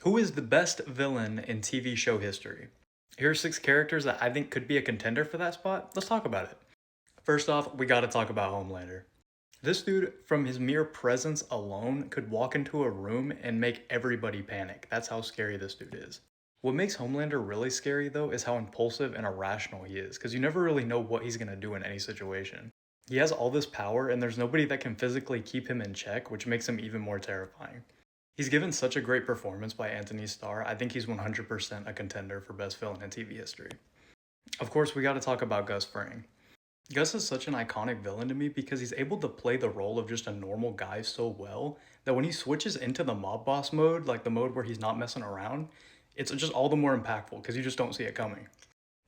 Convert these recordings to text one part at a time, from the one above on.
Who is the best villain in TV show history? Here are six characters that I think could be a contender for that spot. Let's talk about it. First off, we gotta talk about Homelander. This dude, from his mere presence alone, could walk into a room and make everybody panic. That's how scary this dude is. What makes Homelander really scary, though, is how impulsive and irrational he is, because you never really know what he's gonna do in any situation. He has all this power, and there's nobody that can physically keep him in check, which makes him even more terrifying. He's given such a great performance by Anthony Starr. I think he's 100% a contender for best villain in TV history. Of course, we gotta talk about Gus Fring. Gus is such an iconic villain to me because he's able to play the role of just a normal guy so well that when he switches into the mob boss mode, like the mode where he's not messing around, it's just all the more impactful because you just don't see it coming.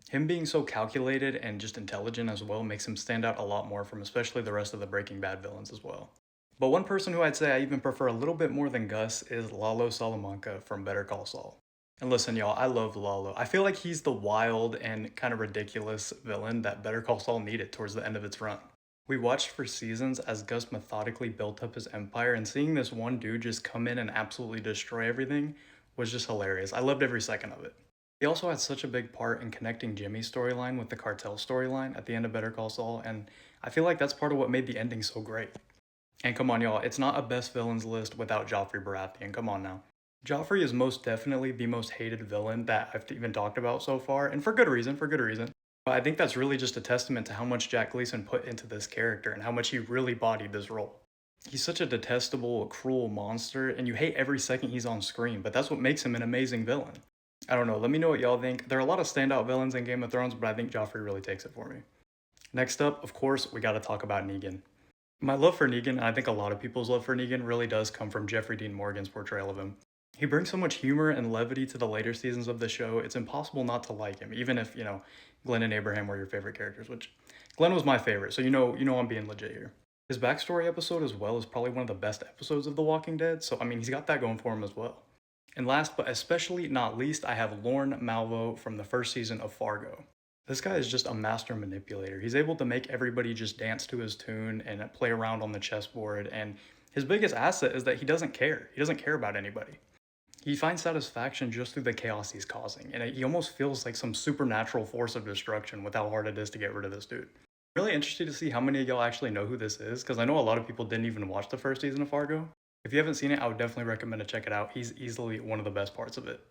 Him being so calculated and just intelligent as well makes him stand out a lot more from especially the rest of the Breaking Bad villains as well. But one person who I'd say I even prefer a little bit more than Gus is Lalo Salamanca from Better Call Saul. And listen, y'all, I love Lalo. I feel like he's the wild and kind of ridiculous villain that Better Call Saul needed towards the end of its run. We watched for seasons as Gus methodically built up his empire, and seeing this one dude just come in and absolutely destroy everything was just hilarious. I loved every second of it. He also had such a big part in connecting Jimmy's storyline with the cartel storyline at the end of Better Call Saul, and I feel like that's part of what made the ending so great. And come on, y'all, it's not a best villains list without Joffrey Baratheon. Come on now. Joffrey is most definitely the most hated villain that I've even talked about so far, and for good reason, for good reason. But I think that's really just a testament to how much Jack Gleason put into this character and how much he really bodied this role. He's such a detestable, cruel monster, and you hate every second he's on screen, but that's what makes him an amazing villain. I don't know, let me know what y'all think. There are a lot of standout villains in Game of Thrones, but I think Joffrey really takes it for me. Next up, of course, we gotta talk about Negan. My love for Negan, and I think a lot of people's love for Negan, really does come from Jeffrey Dean Morgan's portrayal of him. He brings so much humor and levity to the later seasons of the show, it's impossible not to like him, even if, Glenn and Abraham were your favorite characters, which Glenn was my favorite, so you know I'm being legit here. His backstory episode as well is probably one of the best episodes of The Walking Dead, so I mean, he's got that going for him as well. And last but especially not least, I have Lorne Malvo from the first season of Fargo. This guy is just a master manipulator. He's able to make everybody just dance to his tune and play around on the chessboard, and his biggest asset is that he doesn't care. He doesn't care about anybody. He finds satisfaction just through the chaos he's causing, and he almost feels like some supernatural force of destruction with how hard it is to get rid of this dude. Really interested to see how many of y'all actually know who this is, because I know a lot of people didn't even watch the first season of Fargo. If you haven't seen it, I would definitely recommend to check it out. He's easily one of the best parts of it.